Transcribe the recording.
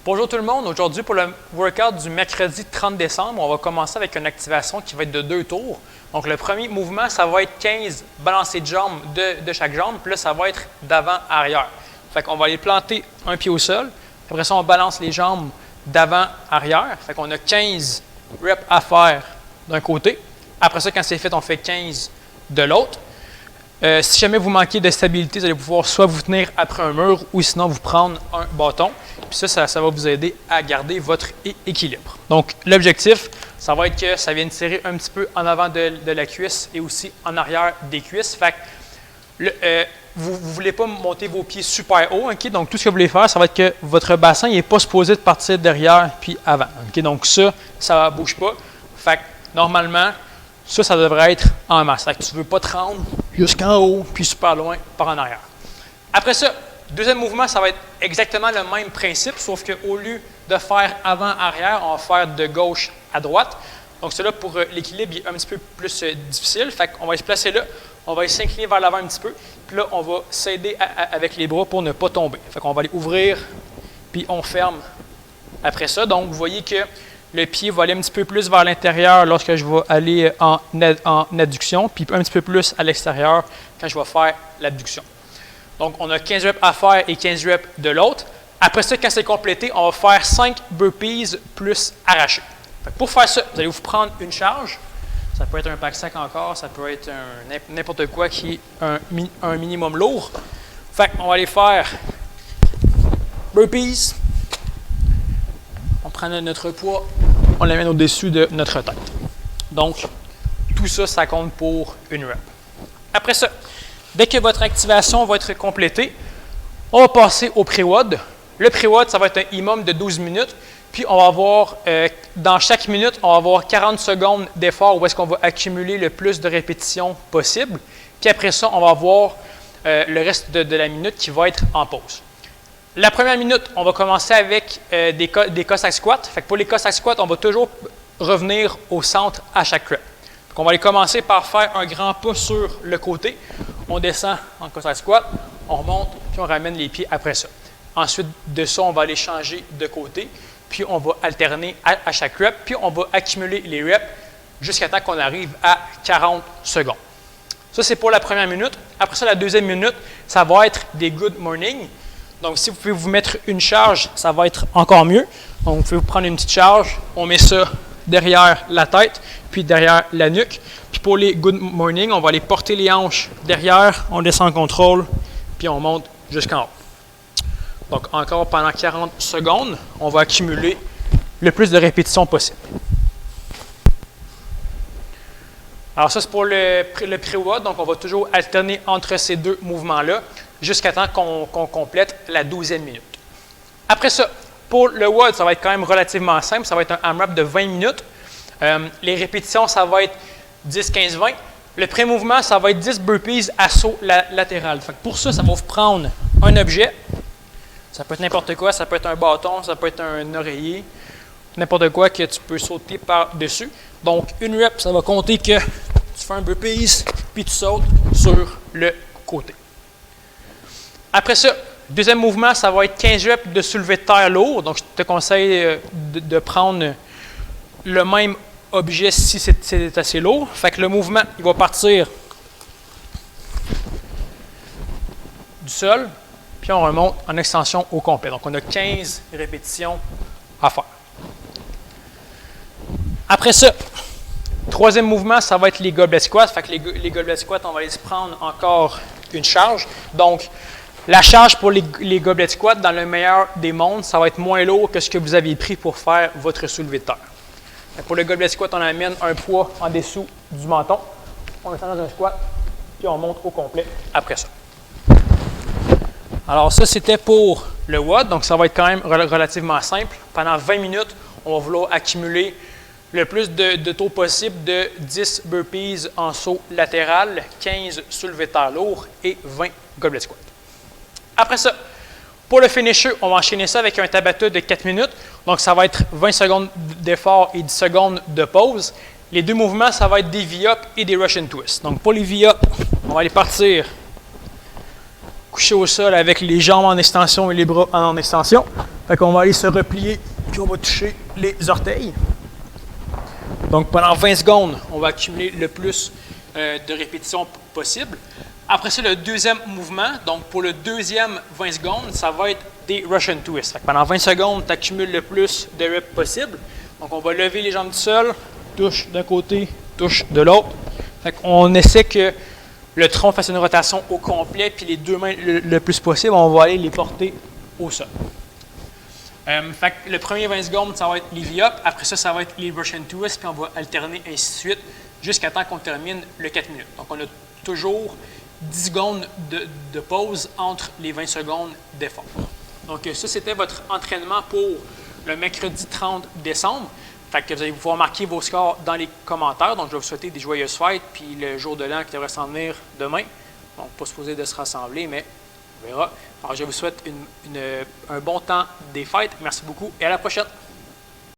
Bonjour tout le monde, aujourd'hui pour le workout du mercredi 30 décembre, on va commencer avec une activation qui va être de 2 tours. Donc le premier mouvement, ça va être 15 balancés de jambes de chaque jambe, puis là ça va être d'avant-arrière. Fait qu'on va aller planter un pied au sol, après ça on balance les jambes d'avant-arrière. Fait qu'on a 15 reps à faire d'un côté. Après ça, quand c'est fait, on fait 15 de l'autre. Si jamais vous manquez de stabilité, vous allez pouvoir soit vous tenir après un mur ou sinon vous prendre un bâton. Puis ça va vous aider à garder votre équilibre. Donc, l'objectif, ça va être que ça vienne tirer un petit peu en avant de la cuisse et aussi en arrière des cuisses. Fait que vous ne voulez pas monter vos pieds super haut. Okay? Donc, tout ce que vous voulez faire, ça va être que votre bassin n'est pas supposé de partir derrière puis avant. Okay? Donc, ça ne bouge pas. Fait que normalement, ça devrait être en masse. Fait que tu ne veux pas te rendre jusqu'en haut puis super loin par en arrière. Après ça, deuxième mouvement, ça va être exactement le même principe, sauf qu'au lieu de faire avant-arrière, on va faire de gauche à droite. Donc, cela pour l'équilibre est un petit peu plus difficile. Fait qu'on va se placer là, on va s'incliner vers l'avant un petit peu, puis là, on va s'aider avec les bras pour ne pas tomber. Fait qu'on va aller ouvrir, puis on ferme après ça. Donc, vous voyez que le pied va aller un petit peu plus vers l'intérieur lorsque je vais aller en adduction, puis un petit peu plus à l'extérieur quand je vais faire l'abduction. Donc, on a 15 reps à faire et 15 reps de l'autre. Après ça, quand c'est complété, on va faire 5 burpees plus arrachés. Pour faire ça, vous allez vous prendre une charge. Ça peut être un pack sac encore, ça peut être n'importe quoi qui est un minimum lourd. Fait qu'on va aller faire burpees. On prend notre poids, on l'amène au-dessus de notre tête. Donc, tout ça, ça compte pour une rep. Après ça, dès que votre activation va être complétée, on va passer au pré-WOD. Le pré-WOD, ça va être un minimum de 12 minutes. Puis, on va avoir, dans chaque minute, on va avoir 40 secondes d'effort où est-ce qu'on va accumuler le plus de répétitions possible. Puis après ça, on va avoir le reste de la minute qui va être en pause. La première minute, on va commencer avec des Cossack squats. Fait que pour les Cossack squats, on va toujours revenir au centre à chaque rep. Donc, on va aller commencer par faire un grand pas sur le côté. On descend en Cossack squat, on remonte, puis on ramène les pieds après ça. Ensuite de ça, on va aller changer de côté, puis on va alterner à chaque rep, puis on va accumuler les reps jusqu'à temps qu'on arrive à 40 secondes. Ça, c'est pour la première minute. Après ça, la deuxième minute, ça va être des good morning. Donc, si vous pouvez vous mettre une charge, ça va être encore mieux. Donc, vous pouvez vous prendre une petite charge, on met ça derrière la tête, puis derrière la nuque. Puis pour les good morning, on va aller porter les hanches derrière, on descend en contrôle, puis on monte jusqu'en haut. Donc, encore pendant 40 secondes, on va accumuler le plus de répétitions possible. Alors ça, c'est pour le pré-WOD, donc on va toujours alterner entre ces deux mouvements-là jusqu'à temps qu'on complète la 12e minute. Après ça, pour le WOD, ça va être quand même relativement simple, ça va être un AMRAP de 20 minutes. Les répétitions, ça va être 10, 15, 20. Le pré-mouvement, ça va être 10 burpees à saut latéral. Fait que pour ça, ça va vous prendre un objet. Ça peut être n'importe quoi, ça peut être un bâton, ça peut être un oreiller, n'importe quoi que tu peux sauter par-dessus. Donc, une rep, ça va compter que tu fais un burpees, puis tu sautes sur le côté. Après ça, deuxième mouvement, ça va être 15 reps de soulevé de terre lourd. Donc, je te conseille de prendre le même objet si c'est assez lourd. Fait que le mouvement, il va partir du sol, puis on remonte en extension au complet. Donc, on a 15 répétitions à faire. Après ça, troisième mouvement, ça va être les goblet squats. Fait que les goblet squats, on va aller se prendre encore une charge. Donc, la charge pour les goblet squats, dans le meilleur des mondes, ça va être moins lourd que ce que vous avez pris pour faire votre soulevé de terre. Pour le goblet squat, on amène un poids en dessous du menton. On descend dans un squat, puis on monte au complet après ça. Alors ça, c'était pour le WOD. Donc, ça va être quand même relativement simple. Pendant 20 minutes, on va vouloir accumuler le plus de taux possible de 10 burpees en saut latéral, 15 soulevés de terre lourds et 20 goblet squats. Après ça, pour le finisher, on va enchaîner ça avec un Tabata de 4 minutes. Donc, ça va être 20 secondes d'effort et 10 secondes de pause. Les deux mouvements, ça va être des V-up et des Russian twists. Donc, pour les V-up, on va aller partir couché au sol avec les jambes en extension et les bras en extension. Fait qu'on va aller se replier, puis on va toucher les orteils. Donc pendant 20 secondes, on va accumuler le plus de répétitions possible. Après ça, le deuxième mouvement, donc pour le deuxième 20 secondes, ça va être des Russian twists. Fait que pendant 20 secondes, tu accumules le plus de reps possible. Donc on va lever les jambes du sol, touche d'un côté, touche de l'autre. Fait qu'on essaie que le tronc fasse une rotation au complet, puis les deux mains le plus possible, on va aller les porter au sol. Fait que le premier 20 secondes, ça va être les V-up. Après ça, ça va être les Russian twists, puis on va alterner ainsi de suite jusqu'à temps qu'on termine le 4 minutes. Donc on a toujours 10 secondes de pause entre les 20 secondes d'effort. Donc ça, c'était votre entraînement pour le mercredi 30 décembre. Fait que vous allez pouvoir marquer vos scores dans les commentaires. Donc je vais vous souhaiter des joyeuses fêtes, puis le jour de l'an qui devrait s'en venir demain. Donc pas supposé de se rassembler, mais on verra. Alors je vous souhaite un bon temps des fêtes. Merci beaucoup et à la prochaine.